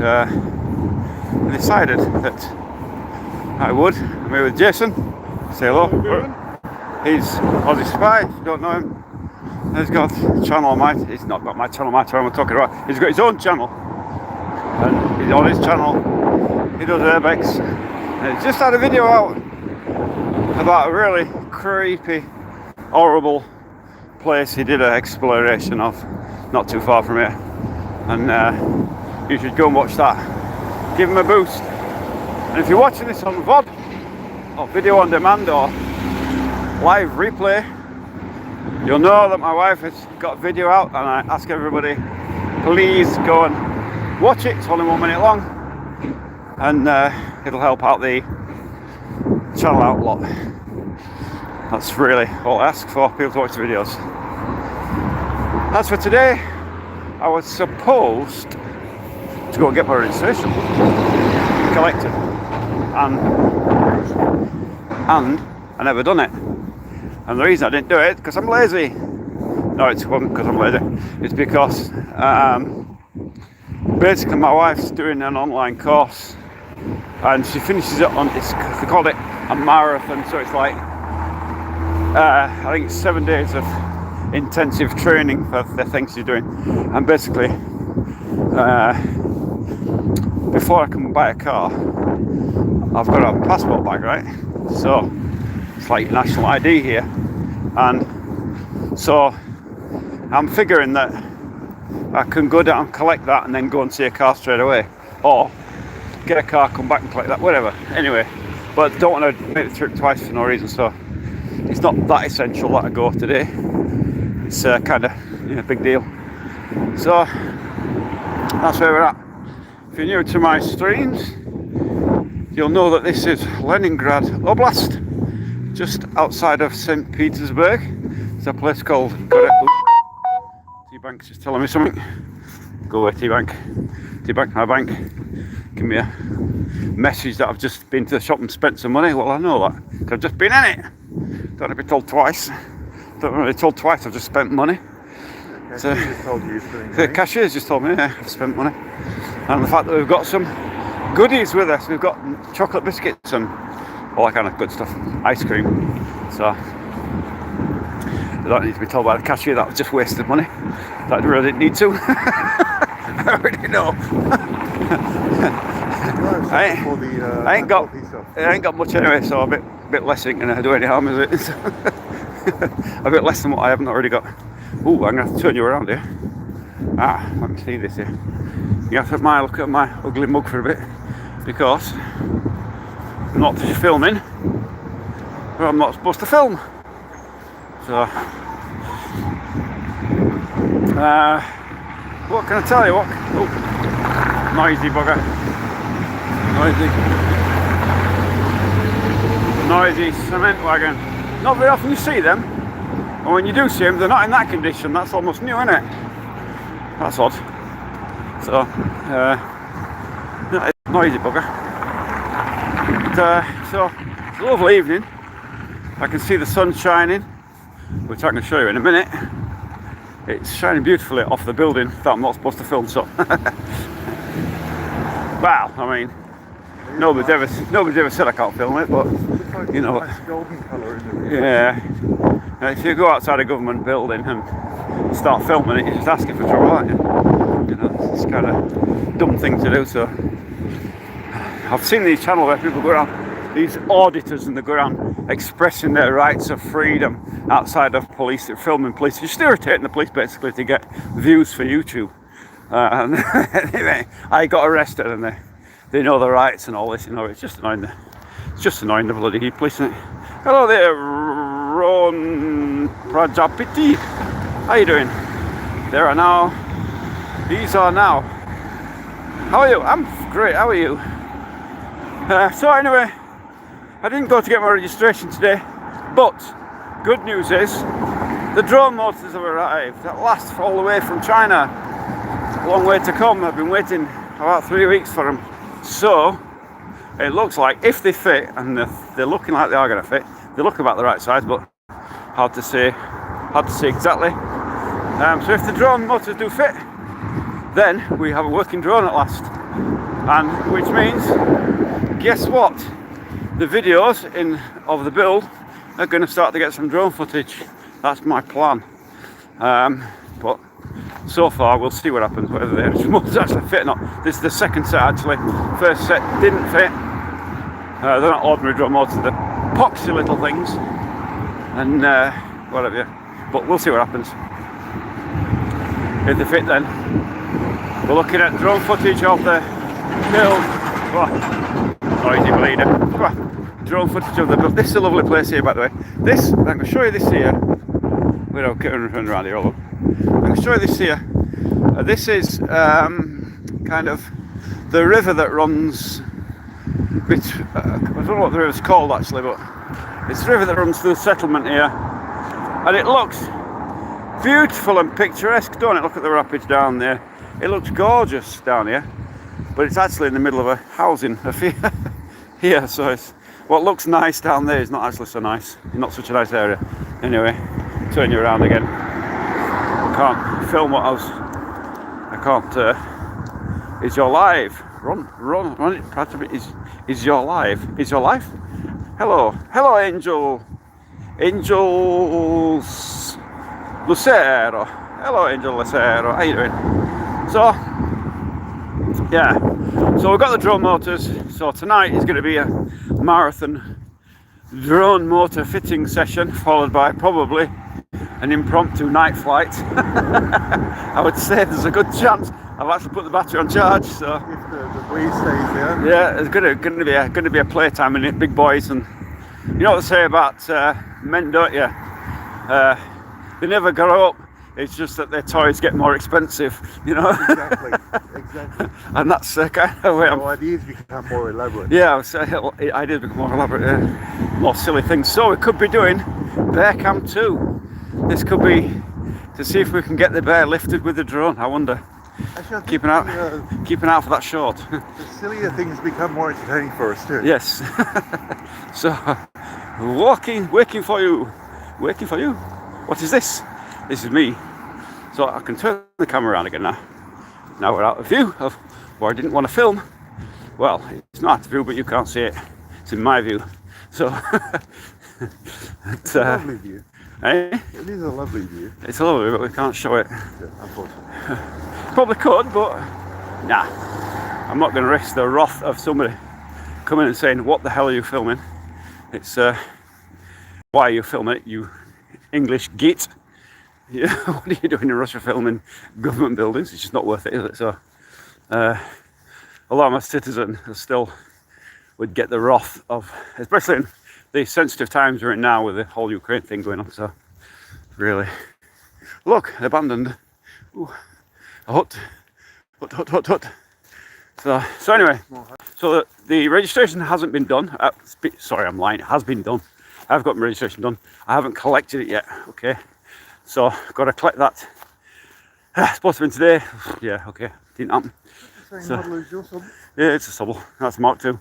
I decided that I would. I'm here with Jason. Say hello. He's Aussie Spy. If you don't know him, he's got a channel on my. He's not got my channel. My channel. I'm talking about. He's got his own channel, and he's on his channel. He does airbags. And he's just had a video out about a really creepy, horrible place he did an exploration of, not too far from here. And you should go and watch that. Give him a boost. And if you're watching this on VOD or video on demand or live replay, you'll know that my wife has got a video out, and I ask everybody, please go and watch it. It's only 1 minute long, and it'll help out the channel out a lot. That's really all I ask for, people to watch the videos. As for today, I was supposed to go and get my registration collected, and I never done it. And the reason I didn't do it, because I'm lazy. No, it wasn't because I'm lazy. It's because basically my wife's doing an online course, and she finishes it on, they call it a marathon, so it's like I think it's 7 days of intensive training for the things she's doing. And basically before I can buy a car, I've got to have a passport back, right? So it's like national ID here, and so I'm figuring that I can go down, collect that, and then go and see a car straight away, or get a car, come back and collect that, whatever. Anyway, but don't want to make the trip twice for no reason, so it's not that essential that I go today. It's kind of big deal. So that's where we're at. If you're new to my streams, you'll know that this is Leningrad Oblast, just outside of St. Petersburg. It's a place called Goreku. T-Bank's just telling me something. Go away, T-Bank. T-Bank, my bank. Give me a message that I've just been to the shop and spent some money. Well, I know that, because I've just been in it. Don't want to be told twice. Don't want to be told twice I've just spent money. The cashier's just told me, yeah, I've spent money. And the fact that we've got some goodies with us, we've got chocolate biscuits and all that kind of good stuff, ice cream. So I don't need to be told by the cashier that I've just wasted money. That I really didn't need to. I already know. I ain't got much anyway, so a bit less ain't gonna do any harm, is it? A bit less than what I haven't already got. Ooh, I'm gonna have to turn you around here. Let me see this here. You have to look at my ugly mug for a bit, because I'm not filming, or I'm not supposed to film. So what can I tell you? What? Oh, noisy bugger. Noisy cement wagon. Not very often you see them, and when you do see them, they're not in that condition. That's almost new, isn't it? That's odd. So, noisy bugger. But, so, it's a lovely evening. I can see the sun shining, which I can show you in a minute. It's shining beautifully off the building that I'm not supposed to film, so. Wow, I mean, nobody's ever said I can't film it, but you know, yeah. And if you go outside a government building and start filming it, you're just asking for trouble, aren't you? You know, it's kind of dumb thing to do. So I've seen these channels where people go around, these auditors, and they go around expressing their rights of freedom outside of police, filming police, just irritating the police basically to get views for YouTube. And anyway, I got arrested, and they know the rights and all this. You know, it's just annoying. It's just annoying the bloody police, isn't it? Hello there, Ron Prajapati. How you doing? There are now. These are now. How are you? I'm great. How are you? So anyway, I didn't go to get my registration today, but good news is the drone motors have arrived at last, all the way from China. A long way to come. I've been waiting about 3 weeks for them. So it looks like if they fit, and they're looking like they are going to fit, they look about the right size, but hard to say exactly. So if the drone motors do fit, then we have a working drone at last. And which means, guess what? The videos of the build are going to start to get some drone footage. That's my plan. But so far, we'll see what happens, whether the remotes actually fit or not. This is the second set actually. First set didn't fit. They're not ordinary drone motors, they're poxy little things. And whatever. But we'll see what happens. If they fit, then we're looking at drone footage of the build. Noisy bleeder. Drone footage of the build. This is a lovely place here, by the way. This, I'm going to show you this here. Without getting around here, all up. I'm going to show you this here. This is kind of the river that runs. I don't know what the river's called actually, but it's the river that runs through the settlement here, and it looks beautiful and picturesque, don't it? Look at the rapids down there. It looks gorgeous down here, but it's actually in the middle of a housing here, so it's what looks nice down there is not actually so nice. Not such a nice area. Anyway, turn you around again. I can't film what I can't. Is your live? Run it. Practically is your live? Is your life? Hello, Angels Lucero. Hello, Angel Lucero. How you doing? So, yeah. So we've got the drone motors. So tonight is going to be a marathon drone motor fitting session, followed by probably an impromptu night flight. I would say there's a good chance I've actually put the battery on charge. So if the breeze stays there. Yeah, it's going to be a playtime in it, big boys. And you know what they say about men, don't you? They never grow up. It's just that their toys get more expensive, you know. Exactly. And that's kind of where ideas become more elaborate. Yeah, ideas become more elaborate, more silly things. So we could be doing bear cam 2. This could be to see if we can get the bear lifted with the drone. I wonder. Actually, Keeping out for that short. The sillier things become more entertaining for us too. Yes. So, waiting for you. What is this? This is me. So I can turn the camera around again now. Now we're out of view of where I didn't want to film. Well, it's not out of view, but you can't see it. It's in my view. So, it's a lovely view. Eh? It is a lovely view. It's a lovely, but we can't show it. Yeah, unfortunately. Probably could, but nah. I'm not going to risk the wrath of somebody coming and saying, "What the hell are you filming?" It's why are you filming it, you English git? Yeah, what are you doing in Russia filming government buildings? It's just not worth it, is it? So, a lot of my citizens still would get the wrath of, especially in the sensitive times we're in now with the whole Ukraine thing going on. So, really, look, abandoned. Ooh. A hut. So anyway, so the registration hasn't been done. Sorry, I'm lying. It has been done. I've got my registration done. I haven't collected it yet. Okay, so got to collect that. Supposed to have been today. Yeah, okay, didn't happen. So, yeah, it's a Subble. That's a Mark II.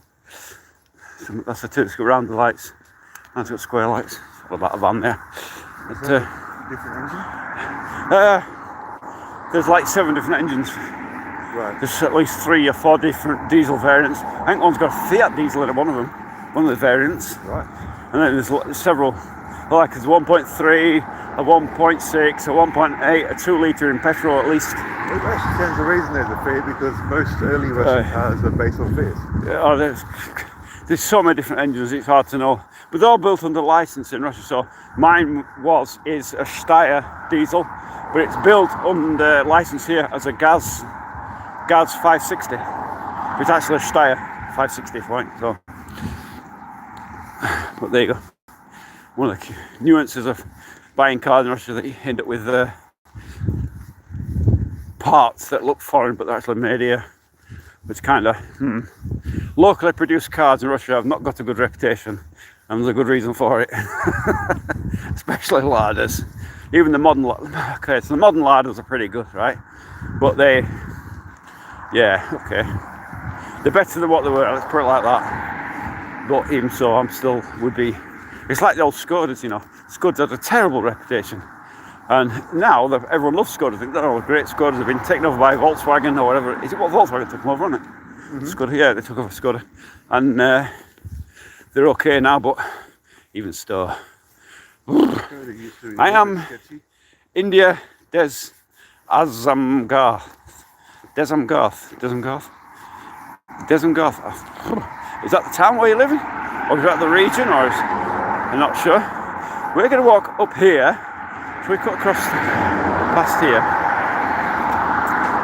That's the two that's got round the lights. That's got square lights. All about a van there. But, different engine? There's like 7 different engines. Right. There's at least 3 or 4 different diesel variants. I think one's got a Fiat diesel in it, one of them. One of the variants. Right. And then there's several. Like there's 1.3, a 1.6, a 1.8, a 2 litre in petrol at least. It actually stands to reason there's a Fiat because most early Russian cars are based on Fiat. There's so many different engines, it's hard to know. But they're all built under license in Russia. So mine is a Steyr diesel, but it's built under license here as a Gaz 560. It's actually a Steyr 560 point. So, but there you go. One of the nuances of buying cars in Russia that you end up with parts that look foreign, but they're actually made here. It's kind of locally produced cars in Russia have not got a good reputation, and there's a good reason for it. Especially Ladas. Even the modern, okay, so the modern Ladas are pretty good, right? But they're better than what they were. Let's put it like that. But even so, I'm still would be. It's like the old Skodas, you know. Skodas had a terrible reputation, And now everyone loves Skodas. They're all great Skodas. They've been taken over by Volkswagen or whatever. Is it what Volkswagen took them over, isn't it? Skoda, yeah, they took over Skoda. And they're okay now, but even still. I am India Desmgarth. Is that the town where you live in? Or is that the region? Or is, I'm not sure. We're going to walk up here. So we cut across past here.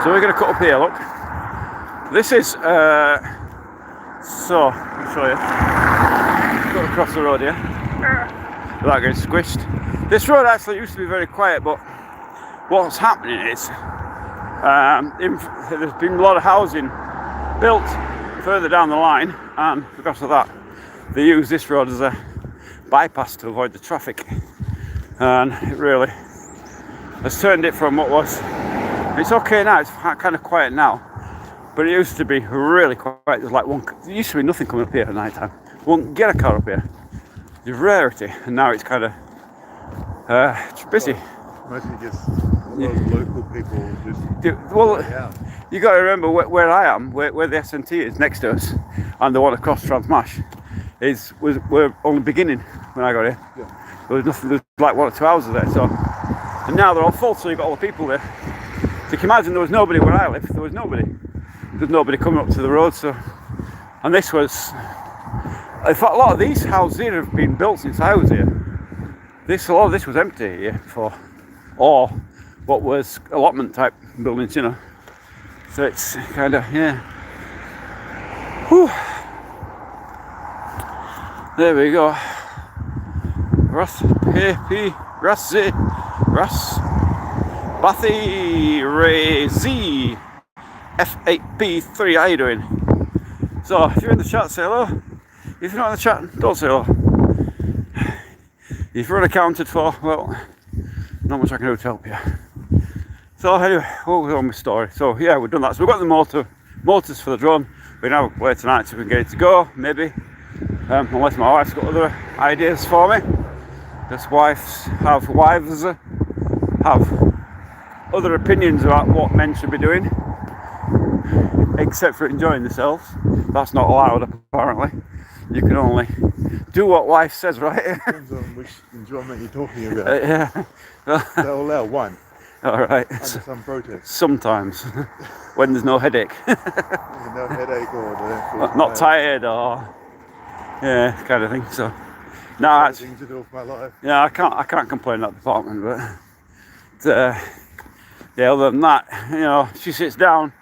So we're going to cut up here, look. This is, so, I'll show you. Cut across the road here. Without getting squished. This road actually used to be very quiet, but what's happening is there's been a lot of housing built further down the line, and because of that they use this road as a bypass to avoid the traffic, and it really has turned it from what was, it's okay now, it's kind of quiet now, but it used to be really quiet. There's like there used to be nothing coming up here at night time. Won't get a car up here. It's a rarity, and now it's kind of it's busy. Mostly just local people just. Well, you got to remember where I am, where the SNT is next to us, and the one across Transmash, we're only beginning when I got here. Yeah. There was nothing. There was like 1 or 2 houses there, so, and now they're all full. So you got all the people there. So you can imagine there was nobody where I live. There was nobody. There's nobody coming up to the road. So, and this was. In fact, a lot of these houses here have been built since I was here. A lot of this was empty here before, or what was allotment type buildings, you know. So it's kind of, yeah. Whew. There we go. Bathy Rezi F8P3. How you doing? So if you're in the chat, say hello. If you're not in the chat, don't say hello. If you're unaccounted for, well, not much I can do to help you. So anyway, what was on my story? So yeah, we've done that. So we've got the motors for the drone. We're now wait tonight so we can get it to go, maybe. Unless my wife's got other ideas for me. Because wives have other opinions about what men should be doing. Except for enjoying themselves. That's not allowed apparently. You can only do what wife says, right? Depends on which enjoyment you're talking about. Yeah. They'll allow one. Alright. Under some protest. Sometimes. When there's no headache. There's no headache or not tired or yeah, kind of thing. So no, it's things to do with my life. Yeah, I can't complain in that department, but yeah, other than that, you know, she sits down.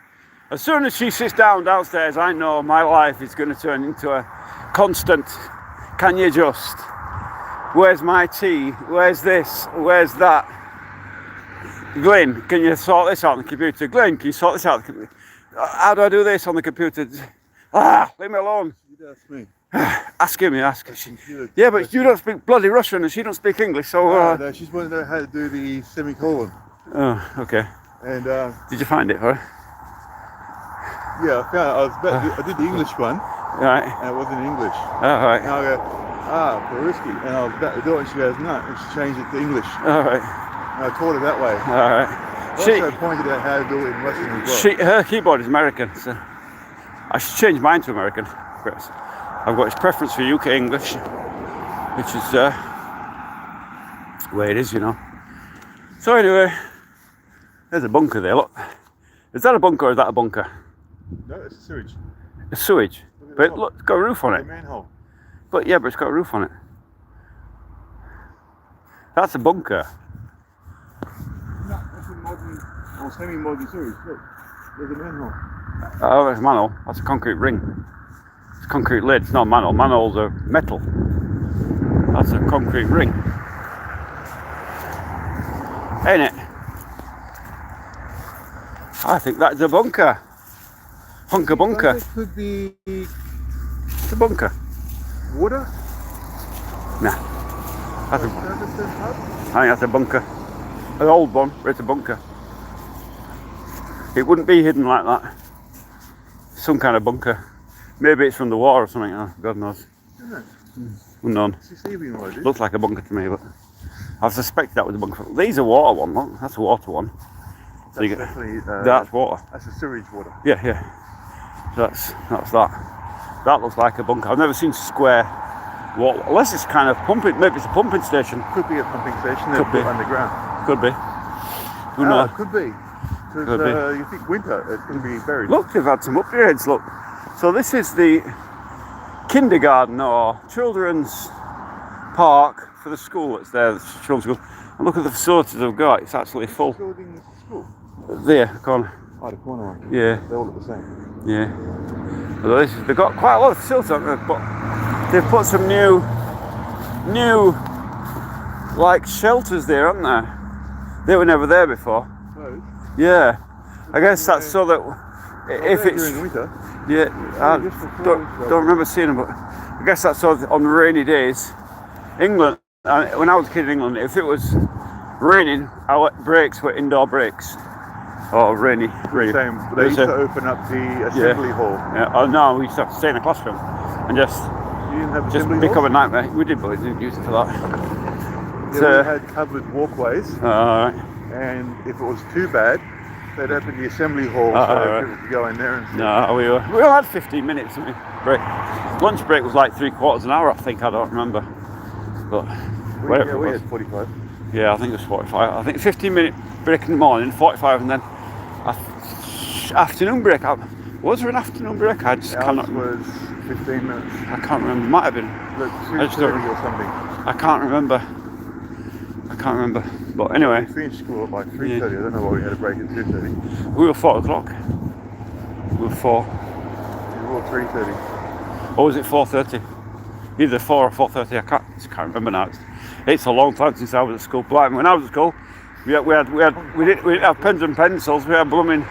As soon as she sits down downstairs, I know my life is going to turn into a constant, can you just, where's my tea, where's this, where's that, Glenn, can you sort this out on the computer, Glenn, can you sort this out on the computer, how do I do this on the computer, leave me alone. You ask me. Ask him, yeah, but you don't speak bloody Russian and she don't speak English, so no, she's wanting to know how to do the semicolon. Oh, okay. And did you find it, right? Yeah, I found it. I did the English one. Right. And it wasn't English. Oh, right. And I go, Peruski. And I was about to do it and she goes, no. And she changed it to English. All right. And I taught her that way. All right. I also pointed out how to do it in Russian as well. Her keyboard is American, so I should change mine to American. I've got his preference for UK English, which is the way it is, you know. So anyway, there's a bunker there, look. Is that a bunker or is that a bunker? No, it's a sewage. A sewage? But look, it's got a roof on it. A manhole. But yeah, but it's got a roof on it. That's a bunker. No, that's a modern or semi-modern sewage. Look, there's a manhole. Oh, there's a manhole. That's a concrete ring. It's a concrete lid. It's not a manhole. Manholes are metal. That's a concrete ring. Ain't it? I think that's a bunker. Hunker bunker. It could be It's a bunker. water. Nah. That's I think that's a bunker. An old one, but it's a bunker. It wouldn't be hidden like that. Some kind of bunker. Maybe it's from the war or something. Oh, God knows. Isn't it? Unknown. It's deceiving what it is. Looks like a bunker to me, but I suspected that was a bunker. These are water one, look. That's a water one. So That's definitely, that's water. That's a sewage water. Yeah, yeah. So that's that. That looks like a bunker. I've never seen square water, unless it's kind of pumping. Maybe it's a pumping station. Could be a pumping station. Could be Underground. Could be. Who knows? Could be. Could be. You think winter it's going to be buried. Look, they've had some upgrades. Look. So this is the kindergarten or children's park for the school that's there. The children's school. And look at the facilities they've got. It's actually full. Building school. There, the corner. Oh, the corner one. Yeah. They all look the same. Yeah. Well, they've got quite a lot of facilities, haven't they? But they've put some new like shelters there, haven't they? They were never there before. Closed? Yeah. I guess that's so that if it's during winter. yeah, I don't remember seeing them, but I guess that's so that on the rainy days, England. When I was a kid in England, if it was raining, our breaks were indoor breaks. Or rainy. Same. They used to open up the assembly hall. Yeah. Oh no, we used to have to stay in a classroom and just You didn't have just assembly become a halls? nightmare. We did, but we didn't use it for that. Yeah, we had covered walkways, Alright. and if it was too bad, they'd open the assembly hall so people could go in there and sit. No, we all had 15 minutes break. Lunch break was like 3/4 an hour, I think. I don't remember, but whatever we it was. had 45. Yeah, I think it was 45. I think 15-minute break in the morning, 45, and then afternoon break. Was there an afternoon break? I just cannot. Was 15 minutes. I can't remember. Might have been. Look, I just 2:30 don't- or something. I can't remember. But anyway, We finished school at like 3:30. I don't know why we had a break at 2:30. we were 4 o'clock. We were 4. We were all 3:30. Or was it 4:30? Either 4 or 4:30. I can't remember now. It's a long time since I was at school. But when I was at school, we didn't have pens and pencils. We had blooming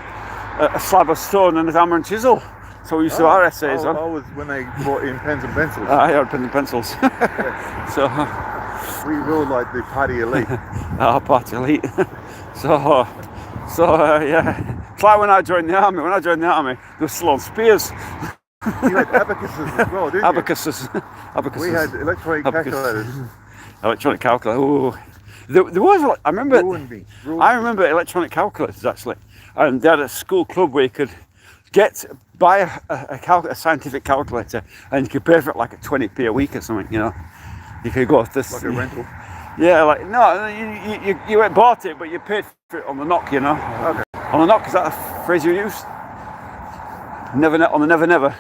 a slab of stone and a hammer and chisel. So we used to write essays on. I was when they brought in pens and pencils. I had pens and pencils. So We were like the party elite. our party elite. So yeah. It's like when I joined the army. When I joined the army, there was still on spears. You had abacuses as well, didn't Abacuses. Abacuses. you? We had electronic Abacus. calculators. Electronic calculator. Ooh. There was. I remember. Ruined me. I remember electronic calculators actually, and they had a school club where you could buy a scientific calculator, and you could pay for it like a 20p a week or something. You know, you could go to this. Like a rental. Yeah, like no, you went bought it, but you paid for it on the knock. You know. Okay. On the knock, is that a phrase you use? Never on the never.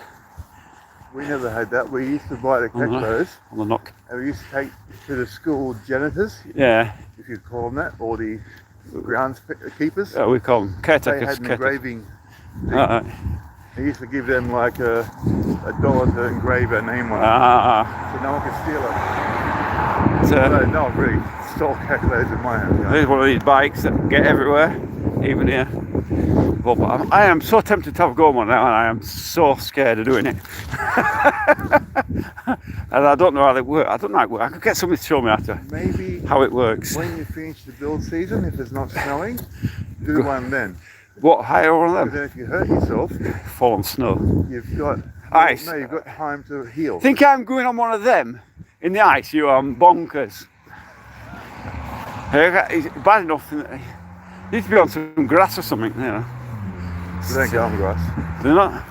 We never had that. We used to buy the calculators, On the knock. and we used to take to the school janitors, Yeah. if you call them that, or the groundskeepers. Yeah, we call them They caretakers. had an engraving. Alright. They used to give them like a $1 to engrave a name on it, so no one could steal it. No one really stole calculators in my house. There's one of these bikes that get everywhere, even here. But I am so tempted to have a go on one now, and I am so scared of doing it. And I don't know how they work. I don't know how it works. I could get somebody to show me Maybe how it works. when you finish the build season, if it's not snowing, do one then. What, higher one of Because them? then if you hurt yourself, Fall on snow. you've got Ice. No, you've got time to heal. Think I'm going on one of them in the ice? You are bonkers. It's bad enough. You need to be on some grass or something, you know. They don't go on grass. They're not.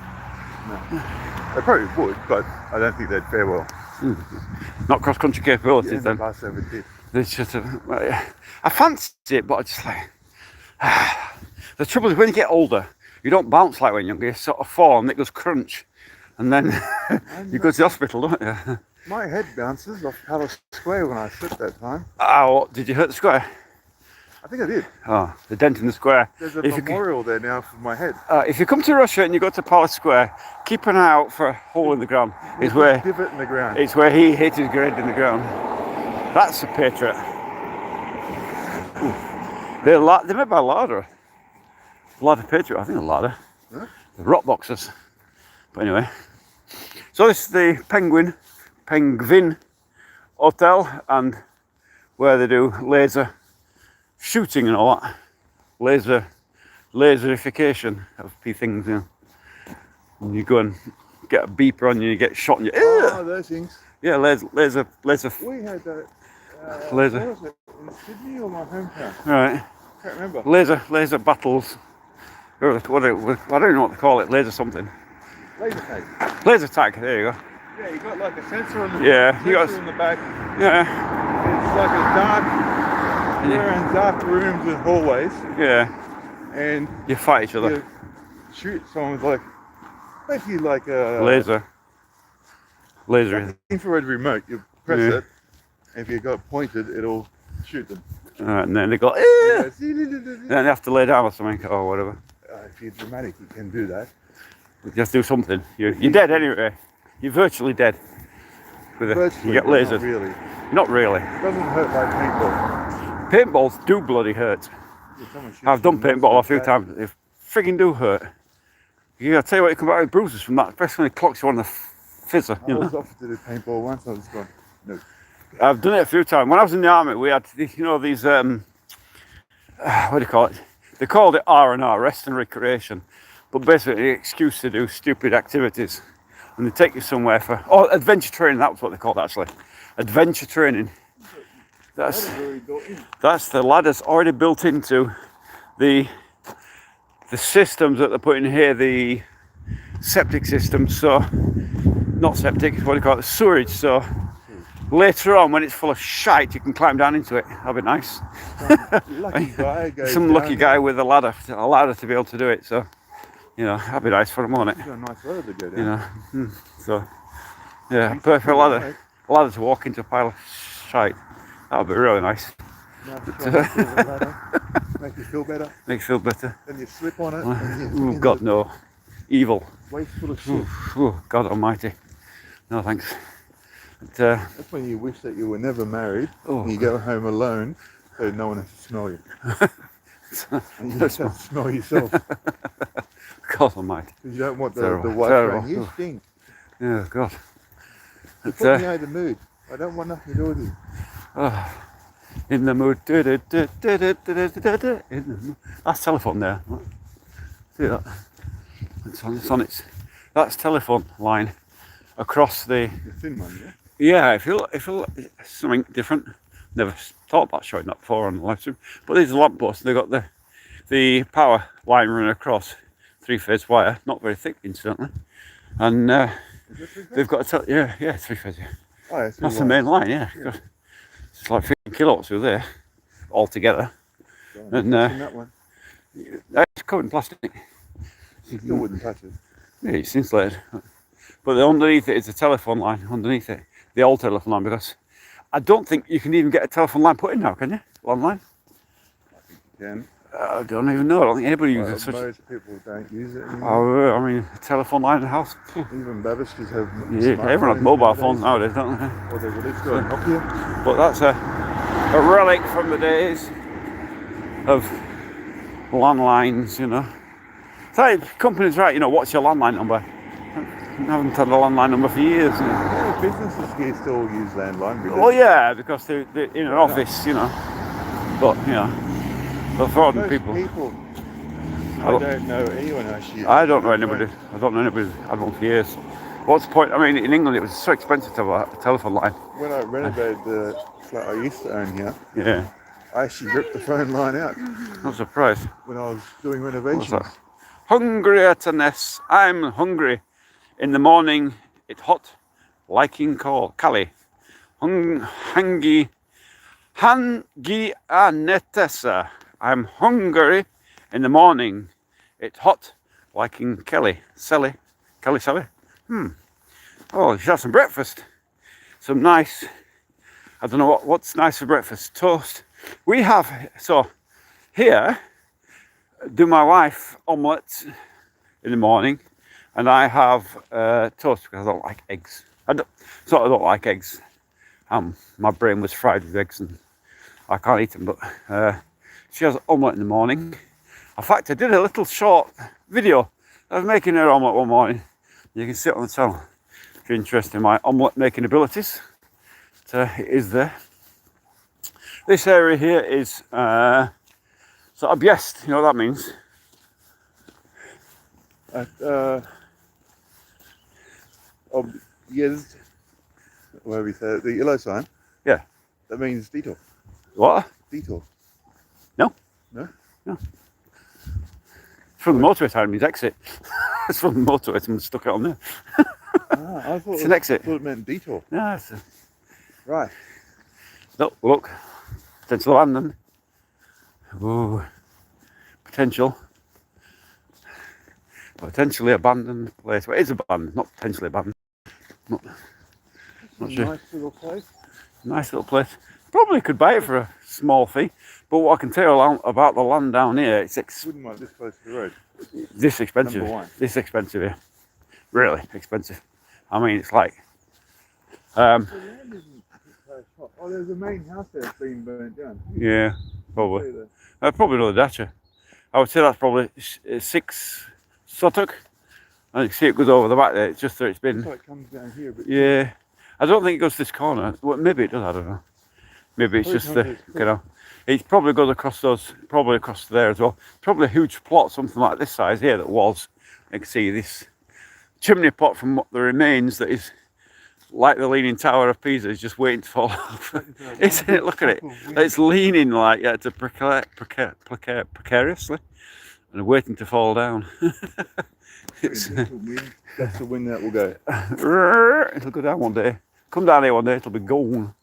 They probably would, but I don't think they'd fare well. Not cross-country capabilities In the then. past, they ever did. They just, I fancy it, but I just like. The trouble is when you get older, you don't bounce like when you're younger. You sort of fall and it goes crunch, and then you go to the hospital, don't you? My head bounces off Palace Square when I slipped that time. Oh, did you hurt the square? I think I did. Oh, the dent in the square. There's a If you, memorial there now for my head. if you come to Russia and you go to Palace Square, keep an eye out for a hole in the ground. It's where Divot in the ground. it's where he hit his grade in the ground. That's a patriot. Ooh. They're made by Lada. Lada Patriot, I think they're Lada. Huh? The rock boxers. But anyway. So this is the Penguin Hotel, and where they do laser shooting and all that. Laserification of things, you know. And you go and get a beeper on you, you get shot in your Oh, those things. yeah, laser We had that. Laser. What was it? In in Sydney or my hometown? Right. Can't remember. Laser battles. I don't know what to call it. Laser something. Laser tag. Laser tag. There you go. Yeah, you got like a sensor on the in the back. Yeah. It's like a you're in dark rooms and hallways. Yeah. And you fight each other. You shoot someone with like basically like a laser. Like infrared remote. You press it, and if you got it pointed, it'll shoot them. And then they go, then they have to lay down or something or whatever. If you're dramatic, you can do that. Just do something. You're dead anyway. You're virtually dead. You get lasered. Not really. Not really. It doesn't hurt like paintball. Paintballs do bloody hurt. I've done paintball a few times. They frigging do hurt. I tell you what, you come back with bruises from that, especially when it clocks you on the fizzer. I was offered to do paintball once. I was gone. No. I've done it a few times. When I was in the army, we had these, these what do you call it? They called it R&R, rest and recreation, but basically an excuse to do stupid activities. And they take you somewhere adventure training. That's what they called it, actually. Adventure training. That's the ladders already built into the systems that they're putting here, the septic systems. So, not septic, what do you call it? Sewerage. So, later on, when it's full of shite, you can climb down into it. That'll be nice. Some lucky guy with a ladder to be able to do it. So, that'd be nice for him, wouldn't it? It's a nice ladder to go down. So, yeah, perfect ladder to walk into a pile of shite. That would be really nice. Make you feel better. Make you feel better. Then you slip on it. Oh God, no. Evil. Waste full of shit. God almighty. No thanks. But, that's when you wish that you were never married and you go home alone so no one has to smell you. And you just have to smell yourself. God almighty. Because you don't want the wife saying, you stink. Yeah, God. You put me out of the mood. I don't want nothing to do with you. In the mood. That's telephone there. See that? It's on its. That's telephone line across the thin one, yeah? Yeah, if you something different. Never thought about showing that before on the live stream. But these are lampposts. They've got the power line running across, 3-phase wire, not very thick incidentally. And they've got a 3-phase. Yeah. Oh, yeah, that's the main line, yeah. It's like 15 kilowatts through there altogether. And that one. It's covered in plastic. You still wouldn't touch it. Yeah, it's insulated. But underneath it is a telephone line. Underneath it, the old telephone line, because I don't think you can even get a telephone line put in now, can you? Online? I think you can. I don't even know. I don't think anybody uses such. Most people don't use it anymore. I mean, a telephone line in the house. Even Babisters have. Yeah, everyone has mobile phones nowadays, don't they? Or they've released a Nokia. But that's a relic from the days of landlines, So companies, right? What's your landline number? I haven't had a landline number for years. Yeah, businesses here still use landline. Oh yeah, because they're in an office, But but for ordinary people. I don't know anyone actually. I don't know anybody who's had one for years. What's the point? I mean, in England it was so expensive to have a telephone line. When I renovated the flat I used to own here, yeah, I actually ripped the phone line out. I'm surprised. When I was doing renovations. What's that? Hungry at a nest. I'm hungry. In the morning, it's hot, liking Cali. Hangi anetesa. I'm hungry. In the morning, it's hot, liking Kelly. Sally. Oh, you should have some breakfast. Some nice, I don't know what's nice for breakfast. Toast. We have, so here, do my wife omelette in the morning, and I have toast because I don't like eggs. I don't like eggs. My brain was fried with eggs and I can't eat them, but she has omelette in the morning. In fact, I did a little short video. I was making her omelette one morning. You can see it on the channel if you're interested in my omelette making abilities. So it is there. This area here is sort of Biest, you know what that means? Yes, whatever you say, the yellow sign. Yeah. That means detour. What? detour? No. No? No. From the motorway side means exit. It's from the motorway, someone stuck it on there. I thought It's an exit. I thought it meant detour. No, it's a... Right. Look. Potential abandoned. Ooh. Potential. Potentially abandoned place. Well, it is abandoned, not potentially abandoned. Not sure. Nice little place. Nice little place. Probably could buy it for a small fee. But what I can tell you about the land down here, it's Wouldn't like this close to the road. this expensive. Number one. This expensive here. Really expensive. I mean, it's like... The land isn't very hot. Oh, there's a main house there that's been burnt down. Yeah, probably. Probably another dacha. I would say that's probably 6 Suttock. And you can see it goes over the back there. It's just that it's been... So it comes down here, but Yeah. I don't think it goes to this corner. Well, maybe it does, I don't know. Maybe it's just the, you know... It probably goes across those, probably across there as well. Probably a huge plot, something like this size here that was. You can see this chimney pot from what the remains that is like the Leaning Tower of Pisa is just waiting to fall off. Isn't it? Look at it. It's leaning like, yeah, to precariously and waiting to fall down. that's the wind that will go. It'll go down one day. Come down here one day, it'll be gone.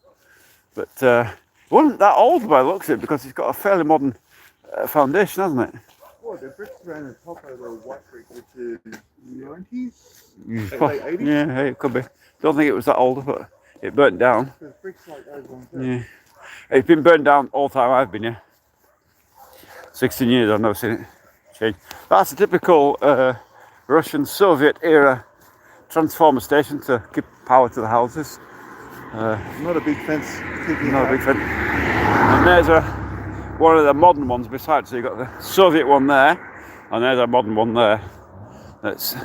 But it wasn't that old by the looks of it because it's got a fairly modern foundation, hasn't it? Well, the bricks around the top are the white brick, which is 90s? Late 80s? Yeah, it could be. Don't think it was that old, but it burnt down. There's bricks like those ones there. Yeah. It's been burned down all the time I've been here. 16 years, I've never seen it change. That's a typical Russian Soviet era transformer station to give power to the houses. Not a big fence. Not a big fence. And there's one of the modern ones besides. So you've got the Soviet one there, and there's a modern one there. That's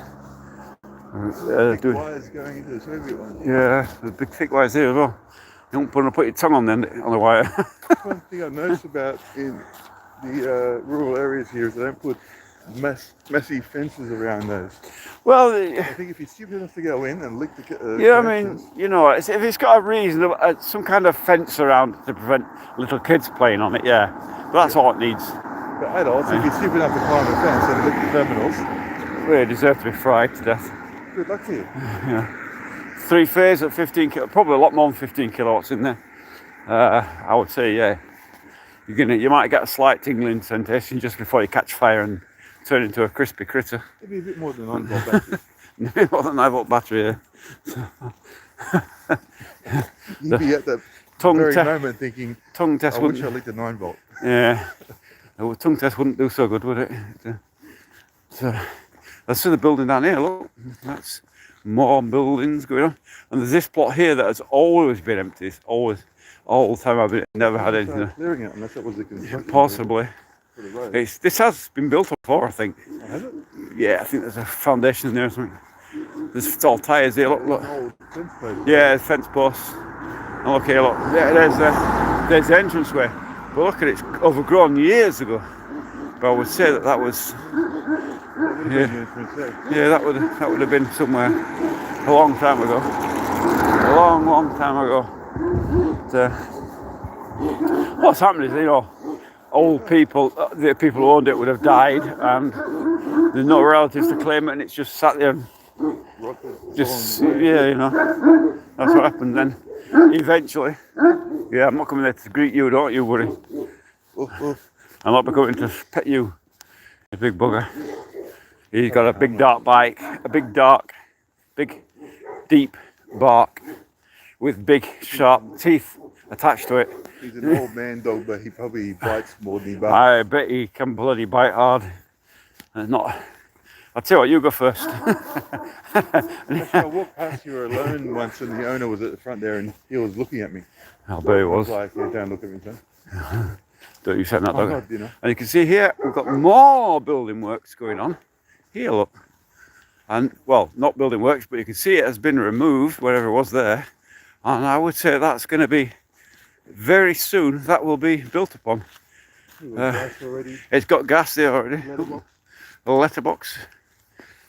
wires going into the Soviet one. Yeah, the big thick wires here as well. You don't want to put your tongue on the wire. One thing I've noticed about in the rural areas here is they don't put messy fences around those. Well, I think if you're stupid enough to go in and lick the yeah, I mean, you know, if it's got a reason, some kind of fence around to prevent little kids playing on it, yeah. But that's all it needs. But adults, if you're stupid enough to climb a fence and lick the terminals, they deserve to be fried to death. Good luck to you. Yeah. 3-phase at 15 kilo, probably a lot more than 15 kilowatts in there. I would say, yeah. You might get a slight tingling sensation just before you catch fire and turn into a crispy critter. Maybe a bit more than 9 volt battery. Maybe more than 9 volt battery, yeah. You'd be at that very moment thinking, tongue test I wish I licked a 9 volt. Yeah. The tongue test wouldn't do so good, would it? So, let's see the building down here, look. That's more buildings going on. And there's this plot here that has always been empty. It's always, all the time I've been, never had anything. Clearing it, unless that was the construction. Possibly. For the road. This has been built before, I think. Oh, has it? Yeah, I think there's a foundation there or something. There's all tyres here, look. Old fence post. Yeah, fence posts. And look here, look. There's the entranceway. But look at it, it's overgrown years ago. But I would say that was... Yeah, that would have been somewhere a long time ago. A long time ago. But, what's happened is, you know, old people, the people who owned it would have died, and there's no relatives to claim it, and it's just sat there and just, yeah, you know, that's what happened then. Eventually, yeah, I'm not coming there to greet you, don't you worry. I'm not coming to pet you, you big bugger. He's got a big dark bike, a big deep bark with big sharp teeth attached to it. He's an old man dog, but he probably bites more than he barks. I bet he can bloody bite hard. And not. I'll tell you what, you go first. I walked past you alone once, and the owner was at the front there, and he was looking at me. I'll bet he was. Like, yeah, don't look at me, son. Don't you send that dog? God, you know. And you can see here we've got more building works going on. Here, look. And well, not building works, but you can see it has been removed wherever it was there. And I would say that's going to be very soon. That will be built upon. It's got gas there already. A letterbox.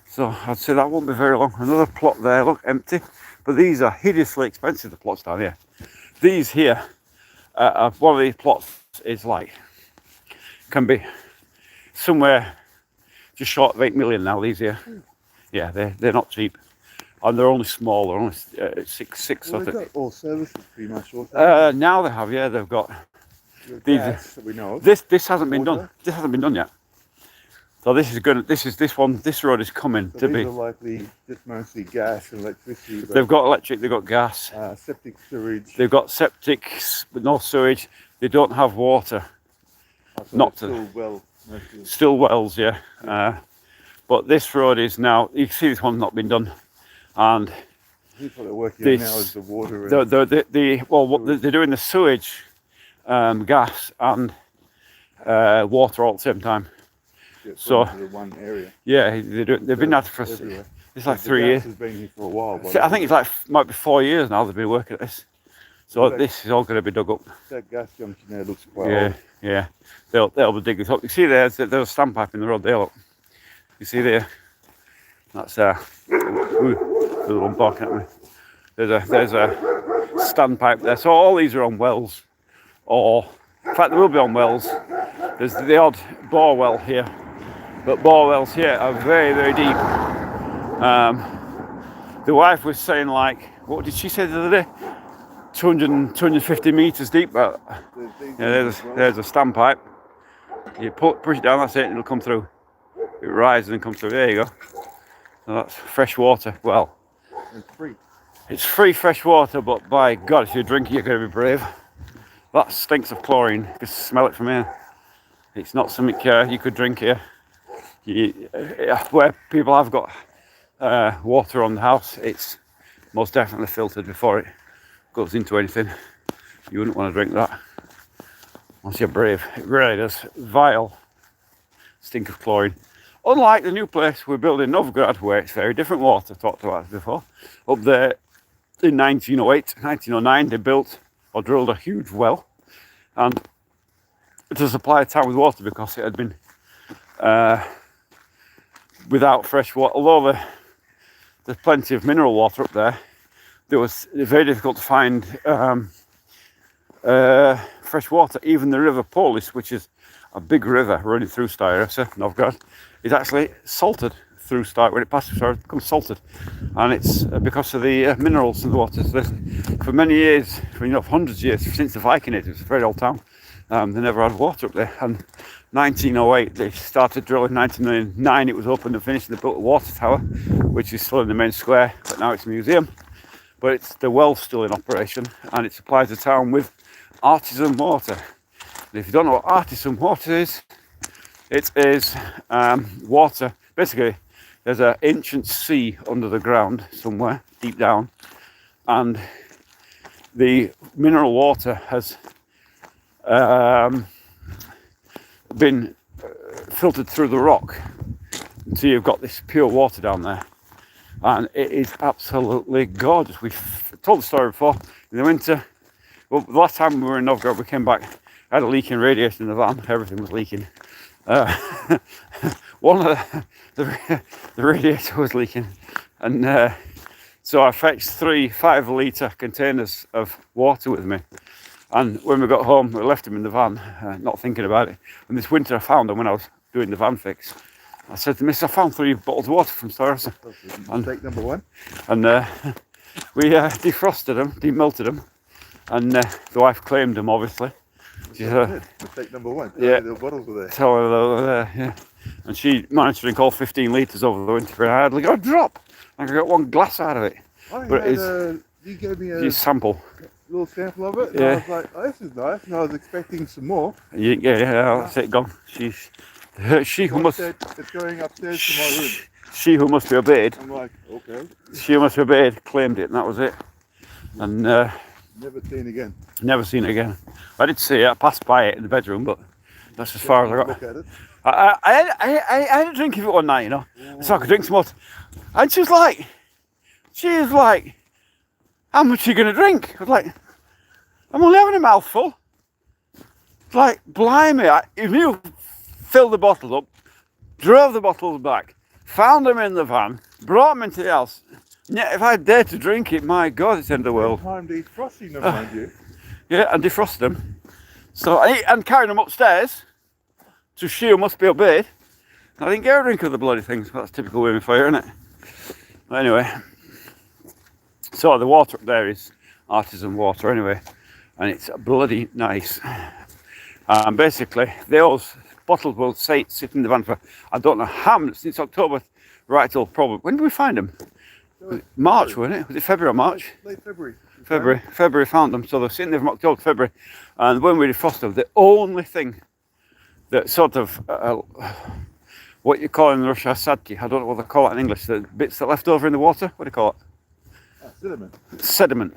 So I'd say that won't be very long. Another plot there, look, empty. But these are hideously expensive, the plots down here. These here are one of these plots is like, can be somewhere just short of 8 million now, these here. Yeah, they're not cheap. And they're only small, they're only six. Well, they've got all services pretty much. Now they have, yeah, they've got these. Gas that we know of. This hasn't been done. This hasn't been done yet. So this road is coming So to these be. are likely just mostly gas and electricity. But, They've got electric, they've got gas, septic sewage. they've got septics, but no sewage. They don't have water. So not they're to- still well. Mostly. Still wells, yeah. But this road is now. You can see this one's not been done, and Here's what they're working on This- now is the water. And they're doing the sewage, gas, and water all at the same time. get so- put into the one area. Yeah, they've been at it for. Everywhere. It's like The 3 gas years. has been here for a while. by I the think way. it's like might be 4 years now they've been working at this. So Well, this is all going to be dug up. That gas junction there looks quite Yeah, old. yeah. They'll be digging this up. You see there's a standpipe in the road there. Look. You see there. That's ooh, the one barking at me. There's a standpipe there. So all these are on wells, or in fact they will be on wells. There's the odd bore well here, but bore wells here are very, very deep. The wife was saying, like, what did she say the other day? 250 meters deep. But yeah, there's a standpipe. You push it down, that's it, and it'll come through. It rises and comes through. There you go. So that's fresh water. Well, It's free. it's free fresh water, but by God, if you drink it, you're going to be brave. That stinks of chlorine. You can smell it from here. It's not something you could drink here. Where people have got water on the house, it's most definitely filtered before it goes into anything. You wouldn't want to drink that unless you're brave. It really does. Vile stink of chlorine. Unlike the new place we're building in Novgorod, where it's very different water. Talked about it before. Up there in 1908, 1909, they built or drilled a huge well, and to supply the town with water because it had been without fresh water. Although there's plenty of mineral water up there, it was very difficult to find fresh water. Even the River Polis, which is a big river running through Stara, Novgorod, is actually salted through Stara. When it passes through, it becomes salted, and it's because of the minerals in the water. So for many years, for hundreds of years, since the Viking age, it's a very old town. They never had water up there. And 1908, they started drilling. 1909, it was opened and finished. They built a water tower, which is still in the main square, but now it's a museum. But the well's still in operation, and it supplies the town with artisan water. And if you don't know what artisan water is, it is water. Basically, there's an ancient sea under the ground somewhere, deep down, and the mineral water has been filtered through the rock. So you've got this pure water down there, and it is absolutely gorgeous. We've told the story before. In the winter, well, the last time we were in Novgorod, we came back, I had a leaking radiator in the van, everything was leaking. One of the radiator was leaking, and so I fetched 3 5-litre containers of water with me. And when we got home, we left them in the van, not thinking about it. And this winter I found them when I was doing the van fix. I said to Miss, I found 3 bottles of water from Stara. Mistake number one. And we defrosted them, demelted them, and the wife claimed them, obviously. She said, Mistake number one. Yeah. The bottles were there. tell her they were there, yeah. And she managed to drink all 15 litres over the winter, and I hardly got a drop. I got 1 glass out of it. But You gave me a You sample. little sample of it, and Yeah. I was like, oh, this is nice, and I was expecting some more. Yeah, that's it, gone. She who One must said, it's going upstairs to my room. she who must be obeyed. I'm like, okay, She who must be obeyed claimed it, and that was it. And never seen again. never seen it again. I did see it. I passed by it in the bedroom, but that's as far as I got. Look at it. I had a drink of it one night, you know, so I could drink some more. And she was like, how much are you going to drink? I was like, I'm only having a mouthful. Like, blimey, if you filled the bottles up, drove the bottles back, found them in the van, brought them into the house, yeah, if I dared to drink it, my God, it's the end of the world. Time to eat frosting them, mind you. Yeah, and defrost them. So and carrying them upstairs to Shield must be obeyed. I didn't get a drink of the bloody things. That's typical women for you, isn't it? But anyway, so the water up there is artisan water anyway, and it's bloody nice. Basically, those bottles will sit in the van for I don't know how many, since October right till probably, when did we find them? Was it March, wasn't it? Was it February or March? Late February. February found them, so they're sitting there from October to February. And when we defrosted them, the only thing that sort of, what you call in Russia, sadki, I don't know what they call it in English, the bits that are left over in the water, what do you call it? Sediment. Sediment.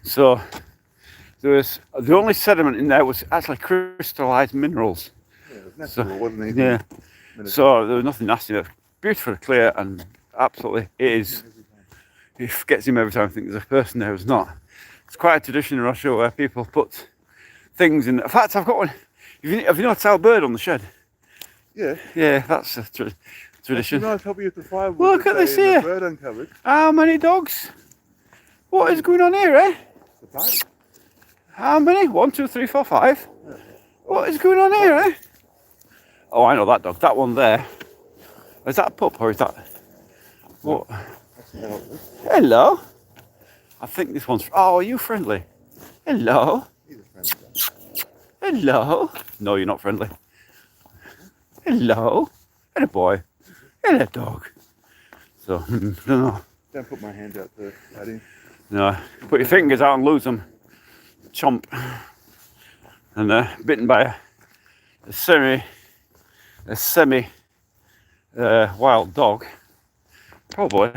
So, there was, the only sediment in there was actually crystallised minerals. Yeah, it was natural, wasn't it? Yeah. So there was nothing nasty there. Beautiful, clear, and absolutely it is. It gets him every time I think there's a person there who's not. It's quite a tradition in Russia where people put things in. In fact, I've got one. Have you noticed our bird on the shed? Yeah. Yeah, that's a tradition. It's nice help you to the fire. Look at this here. Bird uncovered. How many dogs? What is going on here, eh? The pipe. How many? 1, 2, 3, 4, 5. Yeah. What is going on here, eh? Oh, I know that dog. That one there. Is that a pup or is that? What? Hello. I think this one's. Oh, are you friendly? Hello. He's a friend. Hello. No, you're not friendly. Hello. Hello, boy. Hello, dog. So, no. Don't put my hand out there, Paddy. No. Put your fingers out and lose them. Chomp. And bitten by a semi wild dog. Probably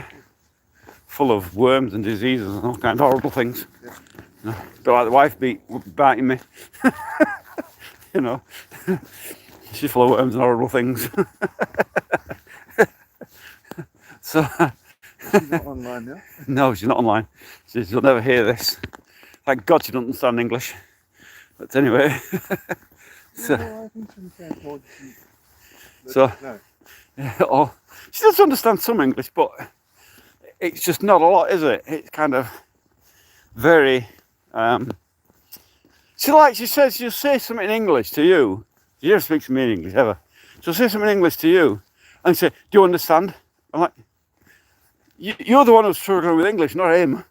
full of worms and diseases and all kinds of horrible things. Yeah. You know, but like the wife biting me. You know, she's full of worms and horrible things. So She's not online now. no, she's not online. She'll never hear this. Thank God she doesn't understand English. But anyway, so, I think she understands more. So- No. oh, she does understand some English, but it's just not a lot, is it? It's kind of very. She says she'll say something in English to you. She never speaks to me in English ever. She'll say something in English to you and say, "Do you understand?" I'm like, "You're the one who's struggling with English, not him."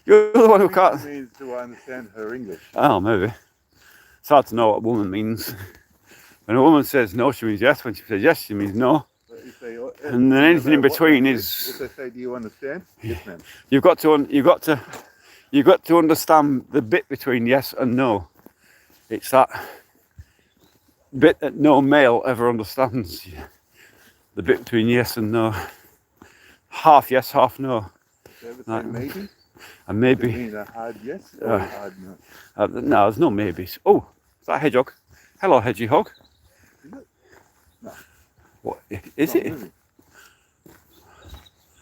You're the one who can't. It means, do I understand her English? Oh, maybe. It's hard to know what a woman means. When a woman says no, she means yes. When she says yes, she means no. But if they, And then anything in between if is they say, "Do you understand?" Yes, ma'am. you've got to understand the bit between yes and no. It's that bit that no male ever understands. The bit between yes and no. Half yes, half no. Do you ever say Right. maybe? And Does it maybe. mean a hard yes or a hard no? No, there's no maybes. Oh, is that a hedgehog? Hello, hedgehog. Is it? No. What is Not it? really.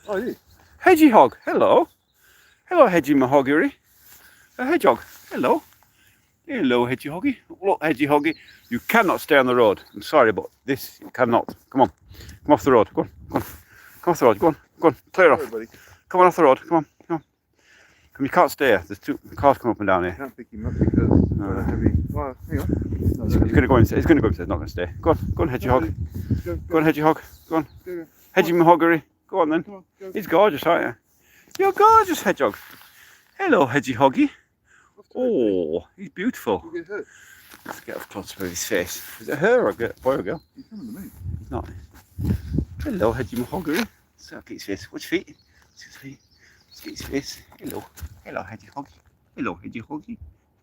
Oh, it is. Hedgehog. Hello. Hello, hedgy mahogany. A hedgehog. Hello. Hello, hedgehoggy. Look, hedgehoggy. You cannot stay on the road. I'm sorry, but this you cannot. Come on. Come off the road. Go on. Go on. Come off the road. Go on. Go on. Clear off. Sorry, buddy. Come on off the road. Come on. Come on. Come. You can't stay here. There's two cars coming up and down I here. can't pick him up because heavy. Oh, hang on. No, He's going to go inside. He's going to go inside. He's not going to stay. Go on. Go on, hedgehog. Go on, hedgehog. Go on. Go. Hedgy mahogany. Go on then. Come on, go. He's gorgeous, aren't you? You're gorgeous, hedgehog. Hello, hedgehoggy. Oh, he's beautiful. You get hurt. Let's get up close to his face. Is it her or a boy or a girl? He's coming to me. He's not. Hello, hedgy mahogany. So look at his face. What's his feet? What's his feet? Let's get his face. Hello. Hello, hedgehoggy. Hello, hedgehoggy.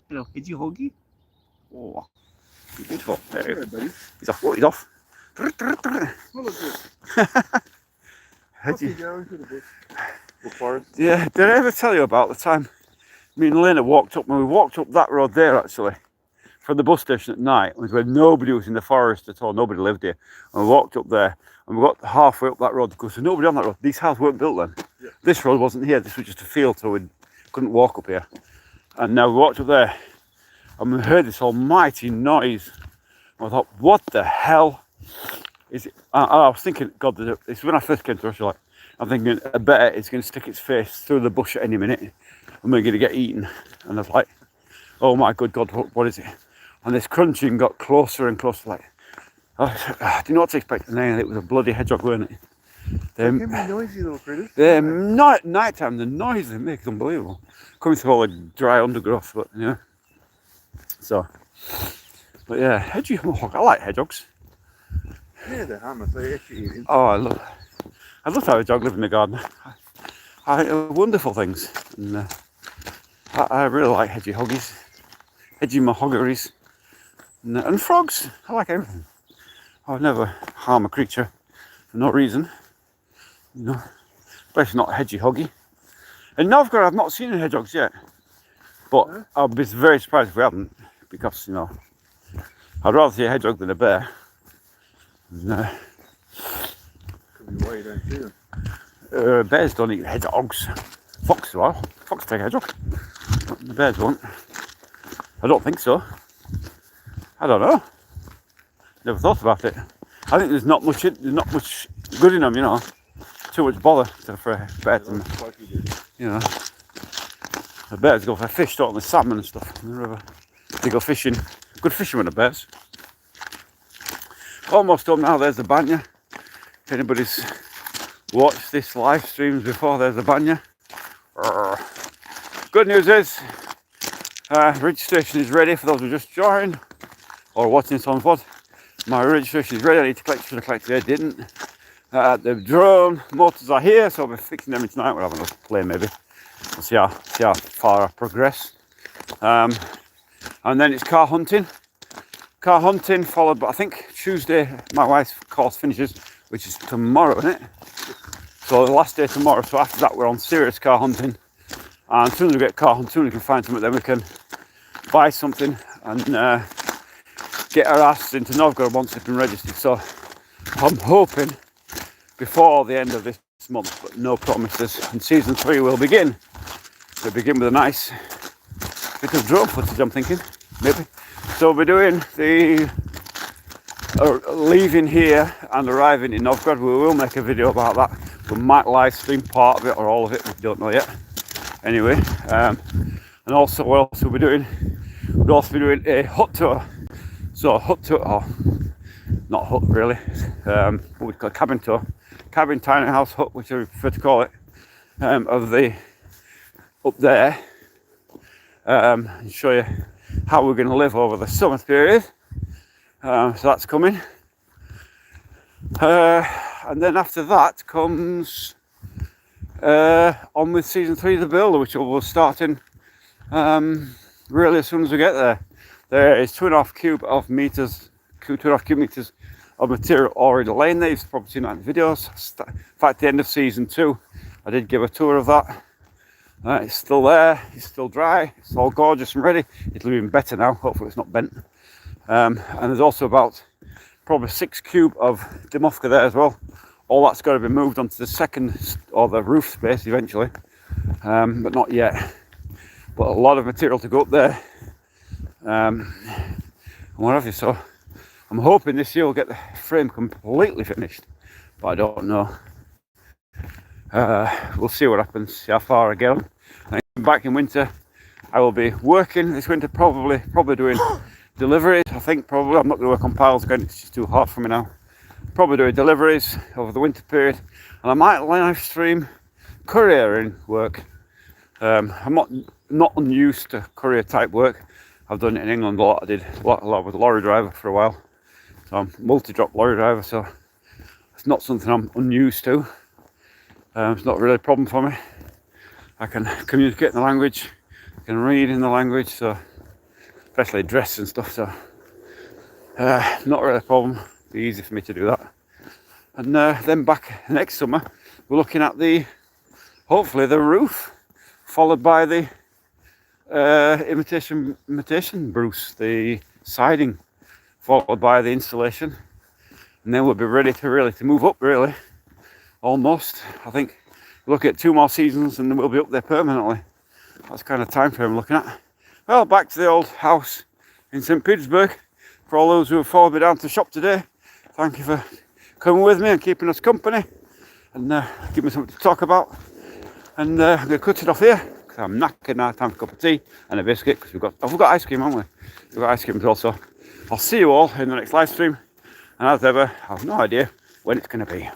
Hello, hedgehoggy. Oh, he's beautiful. There he Sorry, is. buddy. He's off. Oh, he's off. Well, look good. Off you Hedgy. go into the bush. Or forest. Yeah, did I ever tell you about the time me and Lena walked up, when we walked up that road there actually, from the bus station at night, when nobody was in the forest at all, nobody lived here, and we walked up there, and we got halfway up that road, because there's nobody on that road. These houses weren't built then. Yeah. This road wasn't here, this was just a field, so we couldn't walk up here. And now we walked up there, and we heard this almighty noise. I thought, what the hell is it? I was thinking, God, it's when I first came to Russia, like, I'm thinking a bear is going to stick its face through the bush at any minute and we're going to get eaten. And I was like, oh my good God, what is it? And this crunching got closer and closer, like, I didn't know what to expect. And then it was a bloody hedgehog, weren't it? They can be noisy little critters. They're night time, the noise they make is unbelievable. Coming through all the dry undergrowth, but you know. So, but yeah, hedgehog, I like hedgehogs. Yeah, they're harmless, they're actually eating. Oh, I'd love to have a dog live in the garden. Wonderful things. And, I really like hedgehoggies, hedgehoggeries, and frogs. I like everything. I would never harm a creature for no reason, you know, especially not a hedgehoggy. In Novgorod, I've not seen any hedgehogs yet, but I'll be very surprised if we haven't, because, you know, I'd rather see a hedgehog than a bear. And, could be why you don't see them. Bears don't eat hedgehogs. Fox will. Fox take a hedgehog. The bears won't. I don't think so. I don't know. Never thought about it. I think there's not much good in them, you know. Too much bother for a bear to, you know. The bears go for fish, don't they? Salmon and stuff in the river. They go fishing. Good fishermen, the bears. Almost home now. There's the Banya. If anybody's watched this live streams before, there's the Banya. Good news is registration is ready for those who just joined or watching this on VOD. My registration is ready. I need to collect, should have collected it, didn't. The drone motors are here, so I'll be fixing them tonight. We'll have another play maybe. We'll see how far I progress. And then it's car hunting. Car hunting followed by, I think, Tuesday my wife's course finishes, which is tomorrow, isn't it? So the last day tomorrow, so after that we're on serious car hunting. And as soon as we get car hunting, as soon as we can find something, then we can buy something and get our ass into Novgorod once it's been registered. So I'm hoping before the end of this month, but no promises. And season 3 will begin. We'll begin with a nice bit of drone footage, I'm thinking, maybe. So we'll be doing the leaving here and arriving in Novgorod. We will make a video about that. We might live stream part of it or all of it, we don't know yet. Anyway, and also what else we'll be doing? We'll also be doing a hut tour. So hut tour, or not hut really, what we call cabin tour. Cabin, tiny house, hut, whichever you prefer to call it, of the up there, and show you how we're going to live over the summer period. So that's coming. And then after that comes on with season 3 of The Builder, which will start in really as soon as we get there. There is 2.5 cubic meters of material already laying there. You've probably seen that in the videos. In fact, the end of season 2, I did give a tour of that. It's still there, it's still dry, it's all gorgeous and ready. It'll be even better now, hopefully it's not bent. And there's also about probably 6 cube of Dimovka there as well. All that's got to be moved onto the second or the roof space eventually, but not yet. But a lot of material to go up there, and what have you. So I'm hoping this year we'll get the frame completely finished, but I don't know. We'll see what happens, see how far I get on. And back in winter, I will be working this winter, probably doing deliveries. I think probably I'm not going to work on piles again, it's just too hard for me now. Probably doing deliveries over the winter period, and I might live stream couriering work. I'm not unused to courier type work. I've done it in England a lot. I did a lot with a lorry driver for a while, so I'm multi-drop lorry driver, so it's not something I'm unused to. It's not really a problem for me. I can communicate in the language, I can read in the language, so especially dress and stuff, so not really a problem. It'd be easy for me to do that. And then back next summer, we're looking at hopefully the roof, followed by the imitation Bruce, the siding, followed by the installation, and then we'll be ready to move up, really, almost. I think we'll look at 2 more seasons and then we'll be up there permanently. That's the kind of time frame I'm looking at. Well, back to the old house in St. Petersburg. For all those who have followed me down to the shop today, thank you for coming with me and keeping us company. and give me something to talk about. And I'm going to cut it off here because I'm knackered now. Time for a cup of tea and a biscuit because we've got ice cream, haven't we? We've got ice cream as well. So I'll see you all in the next live stream. And as ever, I have no idea when it's going to be.